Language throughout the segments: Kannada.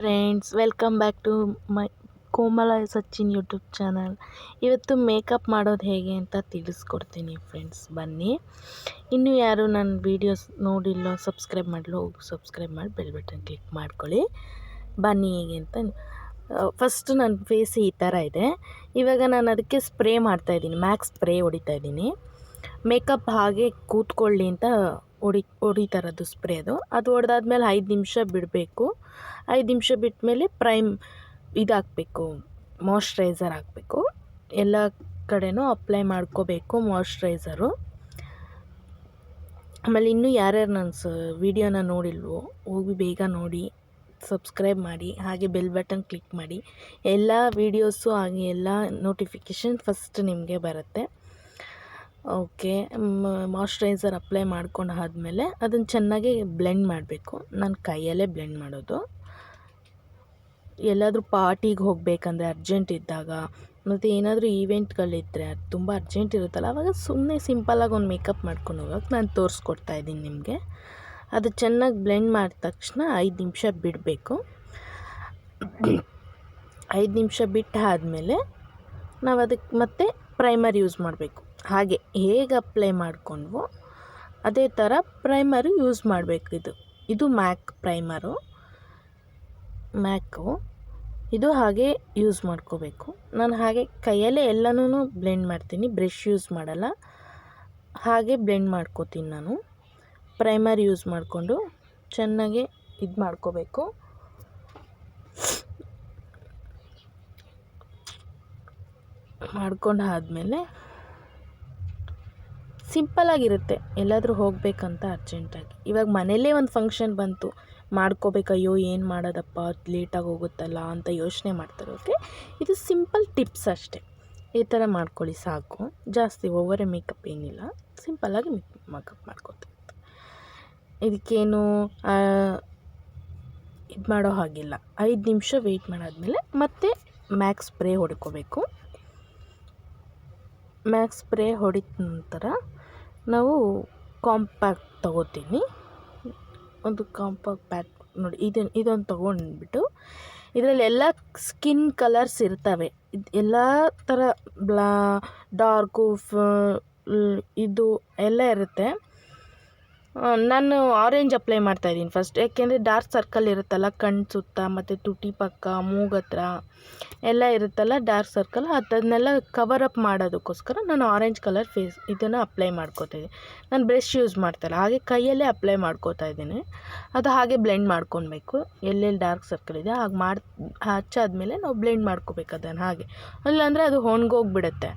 Friends, welcome back to my Komala Sachin YouTube channel. ಇವತ್ತು ಮೇಕಪ್ ಮಾಡೋದು ಹೇಗೆ ಅಂತ ತಿಳಿಸ್ಕೊಡ್ತೀನಿ ಫ್ರೆಂಡ್ಸ್. ಬನ್ನಿ. ಇನ್ನೂ ಯಾರು ನನ್ನ ವೀಡಿಯೋಸ್ ನೋಡಿಲ್ಲ, ಸಬ್ಸ್ಕ್ರೈಬ್ ಮಾಡಲು ಹೋಗಿ ಸಬ್ಸ್ಕ್ರೈಬ್ ಮಾಡಿ ಬೆಲ್ ಬಟನ್ ಕ್ಲಿಕ್ ಮಾಡ್ಕೊಳ್ಳಿ. ಬನ್ನಿ ಹೇಗೆ ಅಂತ. ಫಸ್ಟು ನನ್ನ ಫೇಸ್ ಈ ಥರ ಇದೆ. ಇವಾಗ ನಾನು ಅದಕ್ಕೆ ಸ್ಪ್ರೇ ಮಾಡ್ತಾಯಿದ್ದೀನಿ, ಮ್ಯಾಕ್ಸ್ ಸ್ಪ್ರೇ ಹೊಡಿತಾಯಿದ್ದೀನಿ. ಮೇಕಪ್ ಹಾಗೆ ಕೂತ್ಕೊಳ್ಳಿ ಅಂತ ಹೊಡಿತಾರದು ಸ್ಪ್ರೇ. ಅದು ಹೊಡೆದಾದ್ಮೇಲೆ 5 ನಿಮಿಷ ಬಿಡಬೇಕು. 5 ನಿಮಿಷ ಬಿಟ್ಟ ಮೇಲೆ ಇದಾಕಬೇಕು, ಮಾಯ್ಶ್ಚರೈಸರ್ ಹಾಕಬೇಕು. ಎಲ್ಲ ಕಡೆನೂ ಅಪ್ಲೈ ಮಾಡ್ಕೋಬೇಕು ಮಾಯ್ಶ್ಚರೈಸರು. ಆಮೇಲೆ ಇನ್ನೂ ಯಾರ್ಯಾರು ನನ್ನ ವೀಡಿಯೋನ ನೋಡಿಲ್ವೋ ಹೋಗಿ ಬೇಗ ನೋಡಿ, ಸಬ್ಸ್ಕ್ರೈಬ್ ಮಾಡಿ, ಹಾಗೆ ಬೆಲ್ ಬಟನ್ ಕ್ಲಿಕ್ ಮಾಡಿ. ಎಲ್ಲ ವೀಡಿಯೋಸು ಹಾಗೆ ಎಲ್ಲ ನೋಟಿಫಿಕೇಷನ್ ಫಸ್ಟ್ ನಿಮಗೆ ಬರುತ್ತೆ. ಓಕೆ, ಮಾಯ್ಶ್ಚರೈಸರ್ ಅಪ್ಲೈ ಮಾಡ್ಕೊಂಡು ಆದಮೇಲೆ ಅದನ್ನು ಚೆನ್ನಾಗಿ ಬ್ಲೆಂಡ್ ಮಾಡಬೇಕು. ನಾನು ಕೈಯಲ್ಲೇ ಬ್ಲೆಂಡ್ ಮಾಡೋದು. ಎಲ್ಲಾದರೂ ಪಾರ್ಟಿಗೆ ಹೋಗಬೇಕಂದ್ರೆ ಅರ್ಜೆಂಟ್ ಇದ್ದಾಗ, ಮತ್ತು ಏನಾದರೂ ಈವೆಂಟ್ಗಳಿದ್ದರೆ, ಅದು ತುಂಬ ಅರ್ಜೆಂಟ್ ಇರುತ್ತಲ್ಲ, ಆವಾಗ ಸುಮ್ಮನೆ ಸಿಂಪಲಾಗಿ ಒಂದು ಮೇಕಪ್ ಮಾಡ್ಕೊಂಡು ಹೋಗೋಕೆ ನಾನು ತೋರಿಸ್ಕೊಡ್ತಾಯಿದ್ದೀನಿ ನಿಮಗೆ. ಅದು ಚೆನ್ನಾಗಿ ಬ್ಲೆಂಡ್ ಮಾಡಿದ ತಕ್ಷಣ 5 ನಿಮಿಷ ಬಿಡಬೇಕು. 5 ನಿಮಿಷ ಬಿಟ್ಟು ಆದಮೇಲೆ ನಾವು ಅದಕ್ಕೆ ಮತ್ತೆ ಪ್ರೈಮರ್ ಯೂಸ್ ಮಾಡಬೇಕು. ಹಾಗೆ ಹೇಗೆ ಅಪ್ಲೈ ಮಾಡ್ಕೊಂಡ್ವೋ ಅದೇ ಥರ ಪ್ರೈಮರು ಯೂಸ್ ಮಾಡಬೇಕು. ಇದು ಮ್ಯಾಕ್ ಪ್ರೈಮರು, ಮ್ಯಾಕು. ಇದು ಹಾಗೆ ಯೂಸ್ ಮಾಡ್ಕೋಬೇಕು. ನಾನು ಹಾಗೆ ಕೈಯಲ್ಲೇ ಎಲ್ಲನೂ ಬ್ಲೆಂಡ್ ಮಾಡ್ತೀನಿ, ಬ್ರಷ್ ಯೂಸ್ ಮಾಡಲ್ಲ. ಹಾಗೆ ಬ್ಲೆಂಡ್ ಮಾಡ್ಕೋತೀನಿ ನಾನು. ಪ್ರೈಮರ್ ಯೂಸ್ ಮಾಡಿಕೊಂಡು ಚೆನ್ನಾಗಿ ಇದು ಮಾಡ್ಕೋಬೇಕು. ಮಾಡ್ಕೊಂಡು ಆದಮೇಲೆ ಸಿಂಪಲಾಗಿರುತ್ತೆ. ಎಲ್ಲಾದರೂ ಹೋಗಬೇಕಂತ ಅರ್ಜೆಂಟಾಗಿ, ಇವಾಗ ಮನೆಯಲ್ಲೇ ಒಂದು ಫಂಕ್ಷನ್ ಬಂತು, ಮಾಡ್ಕೋಬೇಕು, ಅಯ್ಯೋ ಏನು ಮಾಡೋದಪ್ಪ ಲೇಟಾಗಿ ಹೋಗುತ್ತಲ್ಲ ಅಂತ ಯೋಚನೆ ಮಾಡ್ತಾರೆ. ಓಕೆ, ಇದು ಸಿಂಪಲ್ ಟಿಪ್ಸ್ ಅಷ್ಟೇ. ಈ ಥರ ಮಾಡ್ಕೊಳ್ಳಿ ಸಾಕು. ಜಾಸ್ತಿ ಓವರೇ ಮೇಕಪ್ ಏನಿಲ್ಲ, ಸಿಂಪಲ್ಲಾಗಿ ಮೇಕಪ್ ಮಾಡ್ಕೊತಾರೆ. ಇದಕ್ಕೇನು ಇದು ಮಾಡೋ ಹಾಗಿಲ್ಲ. 5 ನಿಮಿಷ ವೆಯ್ಟ್ ಮಾಡಾದ್ಮೇಲೆ ಮತ್ತೆ ಮ್ಯಾಕ್ಸ್ ಸ್ಪ್ರೇ ಹೊಡ್ಕೋಬೇಕು. ಮ್ಯಾಕ್ಸ್ ಸ್ಪ್ರೇ ಹೊಡಿದ ನಂತರ ನಾವು ಕಾಂಪ್ಯಾಕ್ಟ್ ತೊಗೋತೀನಿ. ಒಂದು ಕಾಂಪ್ಯಾಕ್ಟ್ ಪ್ಯಾಕ್ ನೋಡಿ, ಇದೊಂದು ತೊಗೊಂಡ್ಬಿಟ್ಟು ಇದರಲ್ಲಿ ಎಲ್ಲ ಸ್ಕಿನ್ ಕಲರ್ಸ್ ಇರ್ತವೆ. ಎಲ್ಲ ಥರ ಡಾರ್ಕು, ಇದು ಎಲ್ಲ ಇರುತ್ತೆ. ನಾನು ಆರೆಂಜ್ ಅಪ್ಲೈ ಮಾಡ್ತಾಯಿದ್ದೀನಿ ಫಸ್ಟ್, ಯಾಕೆಂದರೆ ಡಾರ್ಕ್ ಸರ್ಕಲ್ ಇರುತ್ತಲ್ಲ ಕಣ್ಣು ಸುತ್ತ, ಮತ್ತು ತುಟಿ ಪಕ್ಕ, ಮೂಗತ್ರ ಎಲ್ಲ ಇರುತ್ತಲ್ಲ ಡಾರ್ಕ್ ಸರ್ಕಲ್, ಅದನ್ನೆಲ್ಲ ಕವರ್ ಅಪ್ ಮಾಡೋದಕ್ಕೋಸ್ಕರ ನಾನು ಆರೆಂಜ್ ಕಲರ್ ಇದನ್ನು ಅಪ್ಲೈ ಮಾಡ್ಕೋತಾಯಿದ್ದೀನಿ. ನಾನು ಬ್ರಷ್ ಯೂಸ್ ಮಾಡ್ತಾಯಿಲ್ಲ, ಹಾಗೆ ಕೈಯಲ್ಲೇ ಅಪ್ಲೈ ಮಾಡ್ಕೋತಾ ಇದ್ದೀನಿ. ಅದು ಹಾಗೆ ಬ್ಲೆಂಡ್ ಮಾಡ್ಕೊಳ್ಬೇಕು. ಎಲ್ಲೆಲ್ಲಿ ಡಾರ್ಕ್ ಸರ್ಕಲ್ ಇದೆ ಹಾಗೆ ಹಚ್ಚಾದ್ಮೇಲೆ ನಾವು ಬ್ಲೆಂಡ್ ಮಾಡ್ಕೋಬೇಕು ಅದನ್ನು. ಇಲ್ಲಾಂದರೆ ಅದು ಒಣಗೋಗ್ಬಿಡುತ್ತೆ.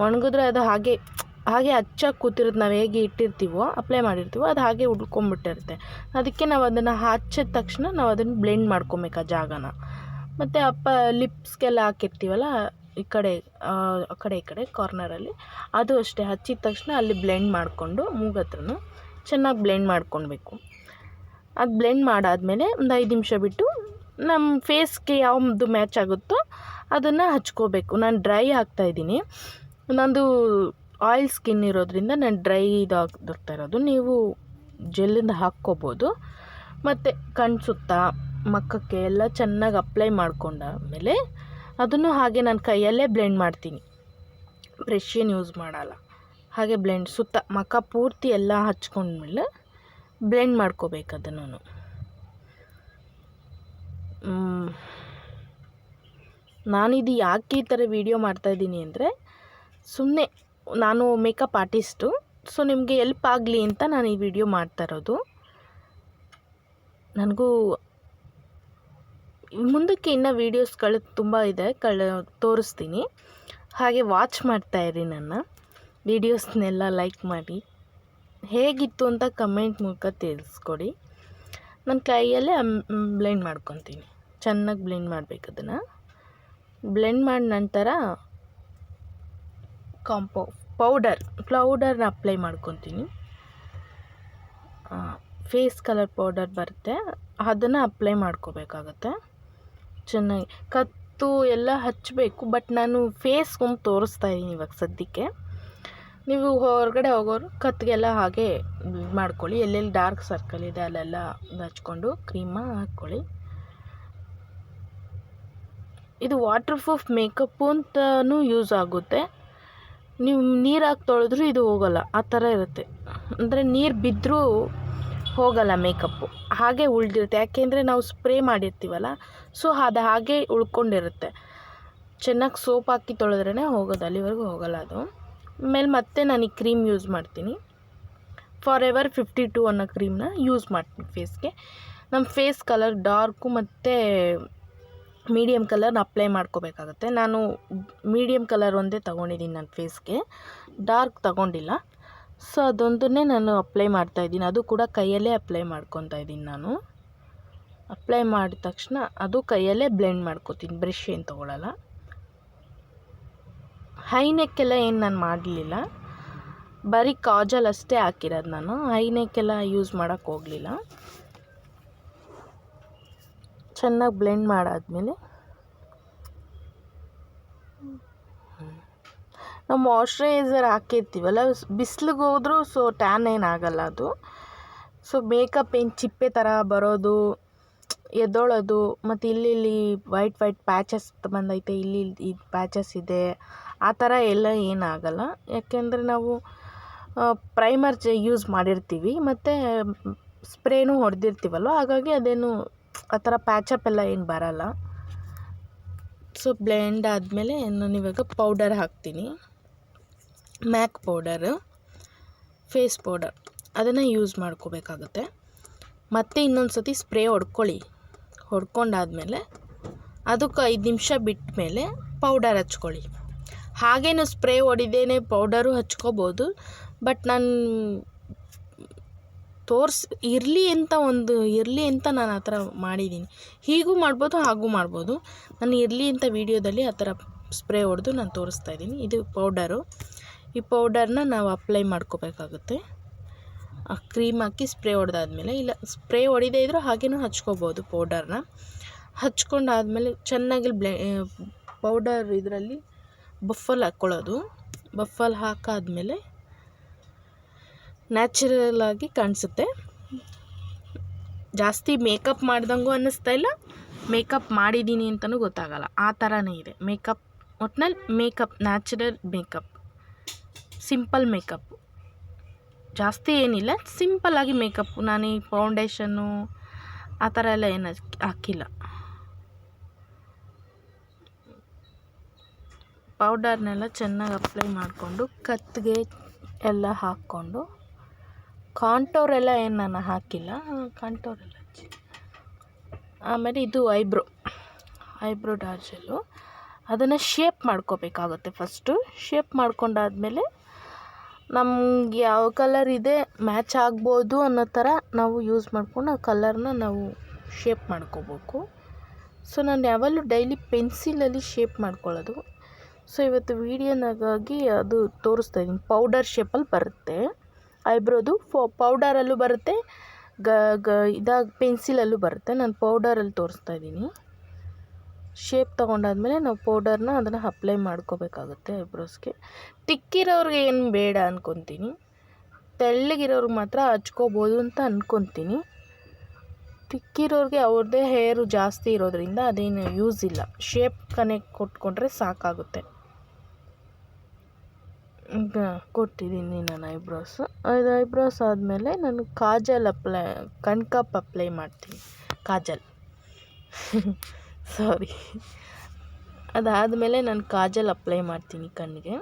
ಒಣಗಿದ್ರೆ ಅದು ಹಾಗೆ ಹಚ್ಚಾಗಿ ಕೂತಿರುತ್ತೆ. ನಾವು ಹೇಗೆ ಇಟ್ಟಿರ್ತೀವೋ, ಅಪ್ಲೈ ಮಾಡಿರ್ತೀವೋ, ಅದು ಹಾಗೆ ಉಳ್ಕೊಂಬಿಟ್ಟಿರುತ್ತೆ. ಅದಕ್ಕೆ ನಾವು ಅದನ್ನು ಹಚ್ಚಿದ ತಕ್ಷಣ ನಾವು ಅದನ್ನು ಬ್ಲೆಂಡ್ ಮಾಡ್ಕೊಬೇಕು ಆ ಜಾಗನ. ಮತ್ತು ಲಿಪ್ಸ್ಗೆಲ್ಲ ಹಾಕಿರ್ತೀವಲ್ಲ ಈ ಕಡೆ ಈ ಕಡೆ ಕಾರ್ನರಲ್ಲಿ, ಅದು ಅಷ್ಟೇ ಹಚ್ಚಿದ ತಕ್ಷಣ ಅಲ್ಲಿ ಬ್ಲೆಂಡ್ ಮಾಡಿಕೊಂಡು ಮೂಗತ್ರನೂ ಚೆನ್ನಾಗಿ ಬ್ಲೆಂಡ್ ಮಾಡ್ಕೊಳ್ಬೇಕು. ಅದು ಬ್ಲೆಂಡ್ ಮಾಡಾದಮೇಲೆ ಒಂದು 5 ನಿಮಿಷ ಬಿಟ್ಟು ನಮ್ಮ ಫೇಸ್ಗೆ ಯಾವುದು ಮ್ಯಾಚ್ ಆಗುತ್ತೋ ಅದನ್ನು ಹಚ್ಕೋಬೇಕು. ನಾನು ಡ್ರೈ ಹಾಕ್ತಾಯಿದ್ದೀನಿ. ನಂದು ಆಯಿಲ್ ಸ್ಕಿನ್ ಇರೋದ್ರಿಂದ ನಾನು ಡ್ರೈ ಇದಾಗ್ತಾ ಇರೋದು. ನೀವು ಜೆಲ್ಲಿಂದ ಹಾಕ್ಕೋಬೋದು. ಮತ್ತು ಕಣ್ಣು ಸುತ್ತ, ಮಕ್ಕಕ್ಕೆ ಎಲ್ಲ ಚೆನ್ನಾಗಿ ಅಪ್ಲೈ ಮಾಡ್ಕೊಂಡಾದ್ಮೇಲೆ ಅದನ್ನು ಹಾಗೆ ನಾನು ಕೈಯಲ್ಲೇ ಬ್ಲೆಂಡ್ ಮಾಡ್ತೀನಿ, ಬ್ರಷ್ ಏನು ಯೂಸ್ ಮಾಡಲ್ಲ. ಹಾಗೆ ಬ್ಲೆಂಡ್ ಸುತ್ತ ಮಕ್ಕ ಪೂರ್ತಿ ಎಲ್ಲ ಹಚ್ಕೊಂಡ್ಮೇಲೆ ಬ್ಲೆಂಡ್ ಮಾಡ್ಕೋಬೇಕು ಅದನ್ನು. ನಾನಿದು ಯಾಕೆ ಈ ಥರ ವೀಡಿಯೋ ಮಾಡ್ತಾಯಿದ್ದೀನಿ ಅಂದರೆ, ಸುಮ್ಮನೆ ನಾನು ಮೇಕಪ್ ಆರ್ಟಿಸ್ಟು, ಸೊ ನಿಮಗೆ ಎಲ್ಪ್ ಆಗಲಿ ಅಂತ ನಾನು ಈ ವಿಡಿಯೋ ಮಾಡ್ತಾ ಇರೋದು. ನನಗೂ ಮುಂದಕ್ಕೆ ಇನ್ನೂ ವೀಡಿಯೋಸ್ಗಳು ತುಂಬ ಇದೆ, ತೋರಿಸ್ತೀನಿ. ಹಾಗೆ ವಾಚ್ ಮಾಡ್ತಾಯಿರಿ ನನ್ನ ವೀಡಿಯೋಸ್ನೆಲ್ಲ, ಲೈಕ್ ಮಾಡಿ. ಹೇಗಿತ್ತು ಅಂತ ಕಮೆಂಟ್ ಮೂಲಕ ತಿಳಿಸ್ಕೊಡಿ. ನನ್ನ ಕೈಯಲ್ಲೇ ಬ್ಲೆಂಡ್ ಮಾಡ್ಕೊತೀನಿ. ಚೆನ್ನಾಗಿ ಬ್ಲೆಂಡ್ ಮಾಡಬೇಕು. ಅದನ್ನು ಬ್ಲೆಂಡ್ ಮಾಡಿದ ನಂತರ ಪೌಡರ್ನ ಅಪ್ಲೈ ಮಾಡ್ಕೊತೀನಿ. ಫೇಸ್ ಕಲರ್ ಪೌಡರ್ ಬರುತ್ತೆ, ಅದನ್ನು ಅಪ್ಲೈ ಮಾಡ್ಕೋಬೇಕಾಗತ್ತೆ. ಚೆನ್ನಾಗಿ ಕತ್ತು ಎಲ್ಲ ಹಚ್ಚಬೇಕು. ಬಟ್ ನಾನು ಫೇಸ್ಗೊಂದು ತೋರಿಸ್ತಾ ಇದ್ದೀನಿ ಇವಾಗ ಸದ್ಯಕ್ಕೆ. ನೀವು ಹೊರಗಡೆ ಹೋಗೋರು ಕತ್ತಿಗೆಲ್ಲ ಹಾಗೆ ಮಾಡ್ಕೊಳ್ಳಿ. ಎಲ್ಲೆಲ್ಲಿ ಡಾರ್ಕ್ ಸರ್ಕಲ್ ಇದೆ ಅಲ್ಲೆಲ್ಲ ಹಚ್ಕೊಂಡು ಕ್ರೀಮ ಹಾಕ್ಕೊಳ್ಳಿ. ಇದು ವಾಟರ್ ಪ್ರೂಫ್ ಮೇಕಪ್ಪು ಅಂತಲೂ ಯೂಸ್ ಆಗುತ್ತೆ. ನೀವು ನೀರು ಹಾಕಿ ತೊಳೆದ್ರೂ ಇದು ಹೋಗಲ್ಲ, ಆ ಥರ ಇರುತ್ತೆ. ಅಂದರೆ ನೀರು ಬಿದ್ದರೂ ಹೋಗಲ್ಲ ಮೇಕಪ್ಪು, ಹಾಗೆ ಉಳಿದಿರುತ್ತೆ. ಯಾಕೆಂದರೆ ನಾವು ಸ್ಪ್ರೇ ಮಾಡಿರ್ತೀವಲ್ಲ, ಸೊ ಅದು ಹಾಗೆ ಉಳ್ಕೊಂಡಿರುತ್ತೆ. ಚೆನ್ನಾಗಿ ಸೋಪ್ ಹಾಕಿ ತೊಳೆದ್ರೇ ಹೋಗೋದು, ಅಲ್ಲಿವರೆಗೂ ಹೋಗಲ್ಲ ಅದು. ಆಮೇಲೆ ಮತ್ತೆ ನಾನು ಈ ಕ್ರೀಮ್ ಯೂಸ್ ಮಾಡ್ತೀನಿ. ಫಾರೆವರ್ 52 ಅನ್ನೋ ಕ್ರೀಮ್ನ ಯೂಸ್ ಮಾಡ್ತೀನಿ ಫೇಸ್ಗೆ. ನಮ್ಮ ಫೇಸ್ ಕಲರ್ ಡಾರ್ಕು ಮತ್ತು ಮೀಡಿಯಮ್ ಕಲರ್ನ ಅಪ್ಲೈ ಮಾಡ್ಕೋಬೇಕಾಗುತ್ತೆ. ನಾನು ಮೀಡಿಯಮ್ ಕಲರ್ ಒಂದೇ ತೊಗೊಂಡಿದ್ದೀನಿ ನನ್ನ ಫೇಸ್ಗೆ, ಡಾರ್ಕ್ ತೊಗೊಂಡಿಲ್ಲ. ಸೊ ಅದೊಂದನ್ನೇ ನಾನು ಅಪ್ಲೈ ಮಾಡ್ತಾಯಿದ್ದೀನಿ. ಅದು ಕೂಡ ಕೈಯಲ್ಲೇ ಅಪ್ಲೈ ಮಾಡ್ಕೊತಾ ಇದ್ದೀನಿ ನಾನು. ಅಪ್ಲೈ ಮಾಡಿದ ತಕ್ಷಣ ಅದು ಕೈಯಲ್ಲೇ ಬ್ಲೆಂಡ್ ಮಾಡ್ಕೋತೀನಿ, ಬ್ರಷ್ ಏನು ತೊಗೊಳಲ್ಲ. ಹೈ ನೆಕ್ಕೆಲ್ಲ ಏನು ನಾನು ಮಾಡಲಿಲ್ಲ, ಬರೀ ಕಾಜಲ್ ಅಷ್ಟೇ ಹಾಕಿರೋದು ನಾನು. ಹೈ ನೆಕ್ಕೆಲ್ಲ ಯೂಸ್ ಮಾಡೋಕ್ಕೆ ಹೋಗಲಿಲ್ಲ. ಚೆನ್ನಾಗಿ ಬ್ಲೆಂಡ್ ಮಾಡಾದಮೇಲೆ ನಾವು ಮಾಯ್ಶ್ಚರೈಸರ್ ಹಾಕಿರ್ತೀವಲ್ಲ, ಬಿಸಿಲಿಗೆ ಹೋದರೂ ಸೊ ಟ್ಯಾನ್ ಏನಾಗಲ್ಲ ಅದು. ಸೊ ಮೇಕಪ್ ಏನು ಚಿಪ್ಪೆ ಥರ ಬರೋದು, ಎದ್ದೊಳೋದು, ಮತ್ತು ಇಲ್ಲಿ ವೈಟ್ ಪ್ಯಾಚಸ್ ಬಂದೈತೆ, ಇಲ್ಲಿ ಇದು ಪ್ಯಾಚಸ್ ಇದೆ, ಆ ಥರ ಎಲ್ಲ ಏನಾಗಲ್ಲ. ಯಾಕೆಂದರೆ ನಾವು ಪ್ರೈಮರ್ ಯೂಸ್ ಮಾಡಿರ್ತೀವಿ ಮತ್ತು ಸ್ಪ್ರೇನೂ ಹೊಡೆದಿರ್ತೀವಲ್ವ, ಹಾಗಾಗಿ ಅದೇನು ಆ ಥರ ಪ್ಯಾಚಪ್ ಎಲ್ಲ ಏನು ಬರಲ್ಲ. ಸೊ ಬ್ಲೆಂಡ್ ಆದಮೇಲೆ ನಾನು ಇವಾಗ ಪೌಡರ್ ಹಾಕ್ತೀನಿ. ಮ್ಯಾಕ್ ಪೌಡರು, ಫೇಸ್ ಪೌಡರ್, ಅದನ್ನು ಯೂಸ್ ಮಾಡ್ಕೋಬೇಕಾಗುತ್ತೆ. ಮತ್ತು ಇನ್ನೊಂದು ಸತಿ ಸ್ಪ್ರೇ ಹೊಡ್ಕೊಂಡಾದ್ಮೇಲೆ ಅದಕ್ಕೆ 5 ನಿಮಿಷ ಬಿಟ್ಟ ಮೇಲೆ ಪೌಡರ್ ಹಚ್ಕೊಳ್ಳಿ. ಹಾಗೇನು ಸ್ಪ್ರೇ ಹೊಡಿದೇನೆ ಪೌಡರು ಹಚ್ಕೋಬೋದು, ಬಟ್ ನಾನು ಇರಲಿ ಅಂತ ನಾನು ಆ ಥರ ಮಾಡಿದ್ದೀನಿ. ಹೀಗೂ ಮಾಡ್ಬೋದು, ಹಾಗೂ ಮಾಡ್ಬೋದು. ನಾನು ಇರಲಿ ಅಂತ ವೀಡಿಯೋದಲ್ಲಿ ಆ ಥರ ಸ್ಪ್ರೇ ಹೊಡೆದು ನಾನು ತೋರಿಸ್ತಾ ಇದ್ದೀನಿ. ಇದು ಪೌಡರು. ಈ ಪೌಡರ್ನ ನಾವು ಅಪ್ಲೈ ಮಾಡ್ಕೋಬೇಕಾಗುತ್ತೆ. ಆ ಕ್ರೀಮ್ ಹಾಕಿ ಸ್ಪ್ರೇ ಹೊಡೆದಾದ್ಮೇಲೆ, ಇಲ್ಲ ಸ್ಪ್ರೇ ಹೊಡಿದೇ ಇದ್ದರೂ ಹಾಗೇನೂ ಹಚ್ಕೋಬೋದು ಪೌಡರ್ನ. ಹಚ್ಕೊಂಡಾದ್ಮೇಲೆ ಚೆನ್ನಾಗಿ ಪೌಡರ್ ಇದರಲ್ಲಿ ಬಫಲ್ ಹಾಕ್ಕೊಳ್ಳೋದು. ಬಫಲ್ ಹಾಕಾದ್ಮೇಲೆ ನ್ಯಾಚುರಲ್ ಆಗಿ ಕಾಣಿಸುತ್ತೆ. ಜಾಸ್ತಿ ಮೇಕಪ್ ಮಾಡ್ದಂಗೂ ಅನ್ನಿಸ್ತಾ ಇಲ್ಲ, ಮೇಕಪ್ ಮಾಡಿದ್ದೀನಿ ಅಂತಲೂ ಗೊತ್ತಾಗಲ್ಲ, ಆ ಥರನೇ ಇದೆ ಮೇಕಪ್. ಒಟ್ನಲ್ಲಿ makeup, natural makeup, simple makeup, ಜಾಸ್ತಿ ಏನಿಲ್ಲ, ಸಿಂಪಲ್ಲಾಗಿ ಮೇಕಪ್. ನಾನು ಈ ಫೌಂಡೇಶನ್ನು ಆ ಥರ ಎಲ್ಲ ಏನು ಹಾಕಿಲ್ಲ. ಪೌಡರ್ನೆಲ್ಲ ಚೆನ್ನಾಗಿ ಅಪ್ಲೈ ಮಾಡಿಕೊಂಡು ಕತ್ತಿಗೆ ಎಲ್ಲ ಹಾಕ್ಕೊಂಡು, ಕಾಂಟೋರೆಲ್ಲ ಏನು ನಾನು ಹಾಕಿಲ್ಲ, ಕಾಂಟೋರೆಲ್ಲ ಹಚ್ಚಿ. ಆಮೇಲೆ ಇದು ಐಬ್ರೋ ಡಾರ್ಜೆಲ್ಲು, ಅದನ್ನು ಶೇಪ್ ಮಾಡ್ಕೋಬೇಕಾಗುತ್ತೆ. ಫಸ್ಟು ಶೇಪ್ ಮಾಡ್ಕೊಂಡಾದ್ಮೇಲೆ ನಮ್ಗೆ ಯಾವ ಕಲರ್ ಇದೆ ಮ್ಯಾಚ್ ಆಗ್ಬೋದು ಅನ್ನೋ ಥರ ನಾವು ಯೂಸ್ ಮಾಡ್ಕೊಂಡು ಆ ಕಲರ್ನ ನಾವು ಶೇಪ್ ಮಾಡ್ಕೋಬೇಕು. ಸೊ ನಾನು ಯಾವಾಗಲೂ ಡೈಲಿ ಪೆನ್ಸಿಲಲ್ಲಿ ಶೇಪ್ ಮಾಡ್ಕೊಳ್ಳೋದು. ಸೊ ಇವತ್ತು ವೀಡಿಯೋನಾಗಾಗಿ ಅದು ತೋರಿಸ್ತಾ ಇದ್ದೀನಿ. ಪೌಡರ್ ಶೇಪಲ್ಲಿ ಬರುತ್ತೆ ಐಬ್ರೋದು, ಪೌಡರಲ್ಲೂ ಬರುತ್ತೆ, ಪೆನ್ಸಿಲಲ್ಲೂ ಬರುತ್ತೆ. ನಾನು ಪೌಡರಲ್ಲಿ ತೋರಿಸ್ತಾ ಇದ್ದೀನಿ. ಶೇಪ್ ತೊಗೊಂಡಾದ್ಮೇಲೆ ನಾವು ಪೌಡರ್ನ ಅದನ್ನು ಅಪ್ಲೈ ಮಾಡ್ಕೋಬೇಕಾಗುತ್ತೆ ಐಬ್ರೋಸ್ಗೆ. ತಿಕ್ಕಿರೋರಿಗೆ ಏನು ಬೇಡ ಅಂದ್ಕೊತೀನಿ, ತೆಳ್ಳಗಿರೋರ್ಗೆ ಮಾತ್ರ ಹಚ್ಕೋಬೋದು ಅಂತ ಅಂದ್ಕೊತೀನಿ. ತಿಕ್ಕಿರೋರಿಗೆ ಅವ್ರದ್ದೇ ಹೇರು ಜಾಸ್ತಿ ಇರೋದ್ರಿಂದ ಅದೇನು ಯೂಸ್ ಇಲ್ಲ, ಶೇಪ್ ಕನೆಕ್ಟ್ ಕೊಟ್ಕೊಂಡ್ರೆ ಸಾಕಾಗುತ್ತೆ. ಈಗ ಕೊಟ್ಟಿದ್ದೀನಿ ನಾನು ಐಬ್ರೋಸು. ಅದು ಐಬ್ರೋಸ್ ಆದಮೇಲೆ ನಾನು ಕಾಜಲ್ ಕಣ್ಕಾಪ್ ಅಪ್ಲೈ ಮಾಡ್ತೀನಿ. ಕಾಜಲ್ ಸಾರಿ, ಅದಾದಮೇಲೆ ನಾನು ಕಾಜಲ್ ಅಪ್ಲೈ ಮಾಡ್ತೀನಿ ಕಣ್ಣಿಗೆ.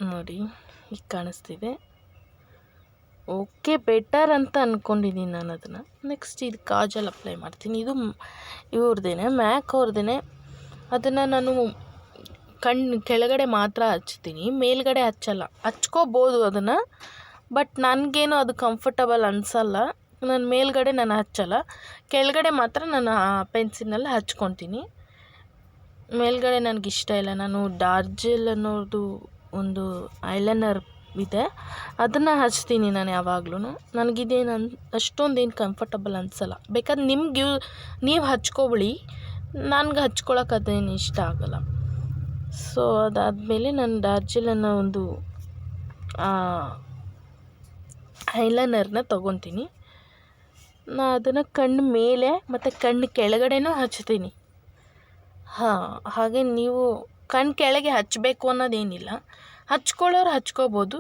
ನೋಡಿ ಈಗ ಕಾಣಿಸ್ತಿದೆ. ಓಕೆ, ಬೆಟರ್ ಅಂತ ಅಂದ್ಕೊಂಡಿದ್ದೀನಿ ನಾನು ಅದನ್ನು. ನೆಕ್ಸ್ಟ್ ಇದು ಕಾಜಲ್ ಅಪ್ಲೈ ಮಾಡ್ತೀನಿ. ಇದು ಇವ್ರದ್ದೇನೆ, ಮ್ಯಾಕ್ ಅವ್ರದ್ದೇನೆ. ಅದನ್ನು ನಾನು ಕೆಳಗಡೆ ಮಾತ್ರ ಹಚ್ತೀನಿ, ಮೇಲ್ಗಡೆ ಹಚ್ಚಲ್ಲ. ಹಚ್ಕೋಬೋದು ಅದನ್ನು, ಬಟ್ ನನಗೇನು ಅದು ಕಂಫರ್ಟಬಲ್ ಅನಿಸಲ್ಲ. ನಾನು ಮೇಲ್ಗಡೆ ನಾನು ಹಚ್ಚಲ್ಲ, ಕೆಳಗಡೆ ಮಾತ್ರ ನಾನು ಪೆನ್ಸಿಲ್ನಲ್ಲಿ ಹಚ್ಕೊತೀನಿ. ಮೇಲ್ಗಡೆ ನನಗಿಷ್ಟ ಇಲ್ಲ. ನಾನು ಡಾರ್ಜೆಲ್ ಅನ್ನೋದು ಒಂದು ಐಲೈನರ್ ಇದೆ, ಅದನ್ನು ಹಚ್ತೀನಿ ನಾನು ಯಾವಾಗ್ಲೂ. ನನಗಿದೇನು ಅಷ್ಟೊಂದೇನು ಕಂಫರ್ಟಬಲ್ ಅನಿಸಲ್ಲ. ಬೇಕಾದ್ರೆ ನೀವು ಹಚ್ಕೊಬಿಡಿ, ನನಗೆ ಹಚ್ಕೊಳಕ್ಕೆ ಅದೇನು ಇಷ್ಟ ಆಗೋಲ್ಲ. ಸೊ ಅದಾದಮೇಲೆ ನಾನು ಡಾರ್ಜೆಲ್ ಅನ್ನೋ ಒಂದು ಐಲೈನರ್ನ ತೊಗೊತೀನಿ. ನಾನು ಅದನ್ನು ಕಣ್ಣು ಮೇಲೆ ಮತ್ತು ಕಣ್ಣು ಕೆಳಗಡೆನೂ ಹಚ್ತೀನಿ. ಹಾಗೆ ನೀವು ಕಣ್ಣು ಕೆಳಗೆ ಹಚ್ಚಬೇಕು ಅನ್ನೋದೇನಿಲ್ಲ, ಹಚ್ಕೊಳ್ಳೋರು ಹಚ್ಕೋಬೋದು,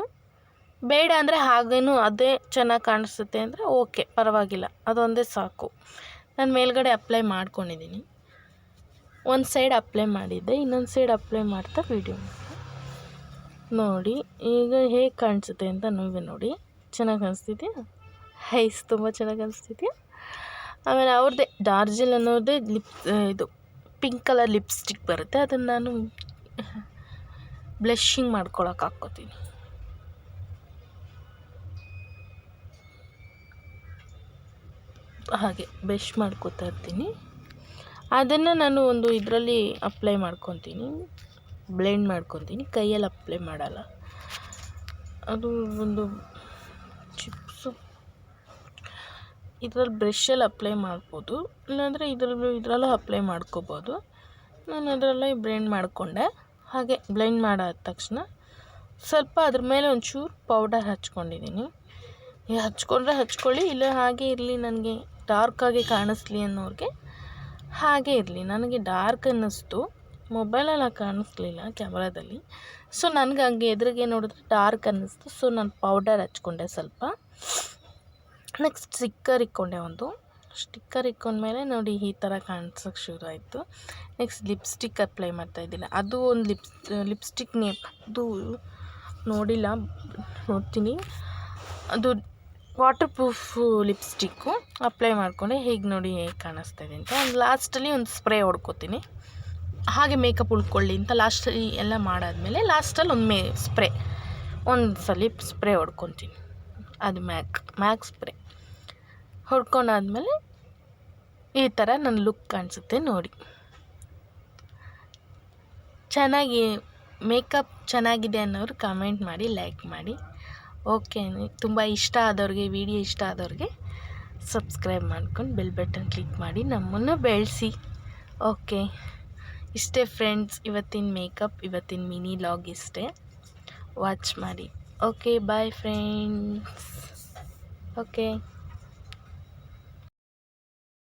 ಬೇಡ ಅಂದರೆ ಹಾಗೇನೂ ಅದೇ ಚೆನ್ನಾಗಿ ಕಾಣಿಸುತ್ತೆ ಅಂದರೆ ಓಕೆ, ಪರವಾಗಿಲ್ಲ, ಅದೊಂದೇ ಸಾಕು. ನಾನು ಮೇಲ್ಗಡೆ ಅಪ್ಲೈ ಮಾಡ್ಕೊಂಡಿದ್ದೀನಿ. ಒಂದು ಸೈಡ್ ಅಪ್ಲೈ ಮಾಡಿದ್ದೆ, ಇನ್ನೊಂದು ಸೈಡ್ ಅಪ್ಲೈ ಮಾಡ್ತಾ ವೀಡಿಯೋ ನೋಡಿ. ಈಗ ಹೇಗೆ ಕಾಣಿಸುತ್ತೆ ಅಂತ ನೀವೇ ನೋಡಿ. ಚೆನ್ನಾಗಿ ಕಾಣಿಸ್ತಿದೆಯಾ? ಹೈಸ್ ತುಂಬ ಚೆನ್ನಾಗಿ ಕಾಣಿಸ್ತಿದೆಯಾ? ಆಮೇಲೆ ಅವ್ರದ್ದೇ ಡಾರ್ಜಿಲ್ ಅನ್ನೋದೇ ಇದು ಪಿಂಕ್ ಕಲರ್ ಲಿಪ್ಸ್ಟಿಕ್ ಬರುತ್ತೆ, ಅದನ್ನು ನಾನು ಬ್ಲಷಿಂಗ್ ಮಾಡ್ಕೊಳಕ್ಕೆ ಹಾಕ್ಕೋತೀನಿ. ಹಾಗೆ ಬ್ರಷ್ ಮಾಡ್ಕೋತಾ ಇರ್ತೀನಿ. ಅದನ್ನು ನಾನು ಒಂದು ಇದರಲ್ಲಿ ಅಪ್ಲೈ ಮಾಡ್ಕೊತೀನಿ, ಬ್ಲೆಂಡ್ ಮಾಡ್ಕೊತೀನಿ, ಕೈಯಲ್ಲಿ ಅಪ್ಲೈ ಮಾಡಲ್ಲ. ಅದು ಒಂದು ಚಿಪ್ಸು ಇದರಲ್ಲಿ ಬ್ರಷಲ್ಲಿ ಅಪ್ಲೈ ಮಾಡ್ಬೋದು, ಇಲ್ಲಾಂದರೆ ಇದರಲ್ಲೂ ಅಪ್ಲೈ ಮಾಡ್ಕೋಬೋದು. ನಾನು ಅದರಲ್ಲೇ ಬ್ಲೆಂಡ್ ಮಾಡಿಕೊಂಡೆ. ಹಾಗೆ ಬ್ಲೆಂಡ್ ಮಾಡಾದ ತಕ್ಷಣ ಸ್ವಲ್ಪ ಅದ್ರ ಮೇಲೆ ಒಂಚೂರು ಪೌಡರ್ ಹಚ್ಕೊಂಡಿದ್ದೀನಿ. ಹಚ್ಕೊಂಡ್ರೆ ಹಚ್ಕೊಳ್ಳಿ, ಇಲ್ಲ ಹಾಗೆ ಇರಲಿ, ನನಗೆ ಡಾರ್ಕಾಗಿ ಕಾಣಿಸ್ಲಿ ಅನ್ನೋರಿಗೆ ಹಾಗೆ ಇರಲಿ. ನನಗೆ ಡಾರ್ಕ್ ಅನ್ನಿಸ್ತು, ಮೊಬೈಲಲ್ಲಿ ಕಾಣಿಸ್ಲಿಲ್ಲ ಕ್ಯಾಮ್ರಾದಲ್ಲಿ. ಸೊ ನನಗೆ ಹಂಗೆ ಎದುರಿಗೆ ನೋಡಿದ್ರೆ ಡಾರ್ಕ್ ಅನ್ನಿಸ್ತು. ಸೊ ನಾನು ಪೌಡರ್ ಹಚ್ಕೊಂಡೆ ಸ್ವಲ್ಪ. ನೆಕ್ಸ್ಟ್ ಸ್ಟಿಕ್ಕರ್ ಇಕ್ಕೊಂಡೆ ಒಂದು. ಸ್ಟಿಕ್ಕರ್ ಇಕ್ಕೊಂಡ್ಮೇಲೆ ನೋಡಿ ಈ ಥರ ಕಾಣಿಸೋಕ್ಕೆ ಶುರು ಆಯಿತು. ನೆಕ್ಸ್ಟ್ ಲಿಪ್ಸ್ಟಿಕ್ ಅಪ್ಲೈ ಮಾಡ್ತಾಯಿದ್ದೀನಿ. ಅದು ಒಂದು ಲಿಪ್ಸ್ಟಿಕ್ ಅದು ನೋಡಿಲ್ಲ, ನೋಡ್ತೀನಿ. ಅದು ವಾಟರ್ ಪ್ರೂಫ್ ಲಿಪ್ಸ್ಟಿಕ್ಕು ಅಪ್ಲೈ ಮಾಡಿಕೊಂಡೆ. ಹೇಗೆ ನೋಡಿ ಹೇಗೆ ಕಾಣಿಸ್ತಾಯಿದೆ ಅಂತ. ಒಂದು ಲಾಸ್ಟಲ್ಲಿ ಒಂದು ಸ್ಪ್ರೇ ಹೊಡ್ಕೊತೀನಿ, ಹಾಗೆ ಮೇಕಪ್ ಉಳ್ಕೊಳ್ಳಿ ಅಂತ. ಲಾಸ್ಟಲ್ಲಿ ಎಲ್ಲ ಮಾಡಾದಮೇಲೆ ಲಾಸ್ಟಲ್ಲಿ ಒಂದು ಸಲ ಸ್ಪ್ರೇ ಹೊಡ್ಕೊತೀನಿ. ಅದು ಮ್ಯಾಕ್ ಸ್ಪ್ರೇ ಹೊಡ್ಕೊಂಡಾದ್ಮೇಲೆ ಈ ಥರ ನನ್ನ ಲುಕ್ ಕಾಣಿಸುತ್ತೆ ನೋಡಿ. ಚೆನ್ನಾಗಿ ಮೇಕಪ್ ಚೆನ್ನಾಗಿದೆ ಅನ್ನೋರು ಕಮೆಂಟ್ ಮಾಡಿ, ಲೈಕ್ ಮಾಡಿ. ಓಕೆ, ತುಂಬ ಇಷ್ಟ ಆದವ್ರಿಗೆ, ವಿಡಿಯೋ ಇಷ್ಟ ಆದವ್ರಿಗೆ ಸಬ್ಸ್ಕ್ರೈಬ್ ಮಾಡ್ಕೊಂಡು ಬೆಲ್ ಬಟನ್ ಕ್ಲಿಕ್ ಮಾಡಿ ನಮ್ಮನ್ನು ಬೆಳೆಸಿ. ಓಕೆ, ಇಷ್ಟೇ ಫ್ರೆಂಡ್ಸ್, ಇವತ್ತಿನ ಮೇಕಪ್, ಇವತ್ತಿನ ಮಿನಿ ಲಾಗ್ ಇಷ್ಟೇ. ವಾಚ್ ಮಾಡಿ. Okay, bye friends. ಓಕೆ.